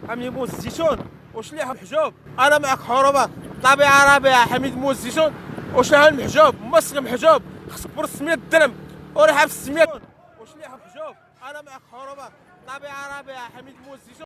حميد موز الزيتون وشليح محجوب. انا معك حروبه طبيعه ربيعه. حميد موز الزيتون وشليح المحجوب مسك محجوب خصك برص 100 درهم وريحه في 600 وشليح محجوب. انا معك حروبه طبيعه ربيعه. حميد موز الزيتون.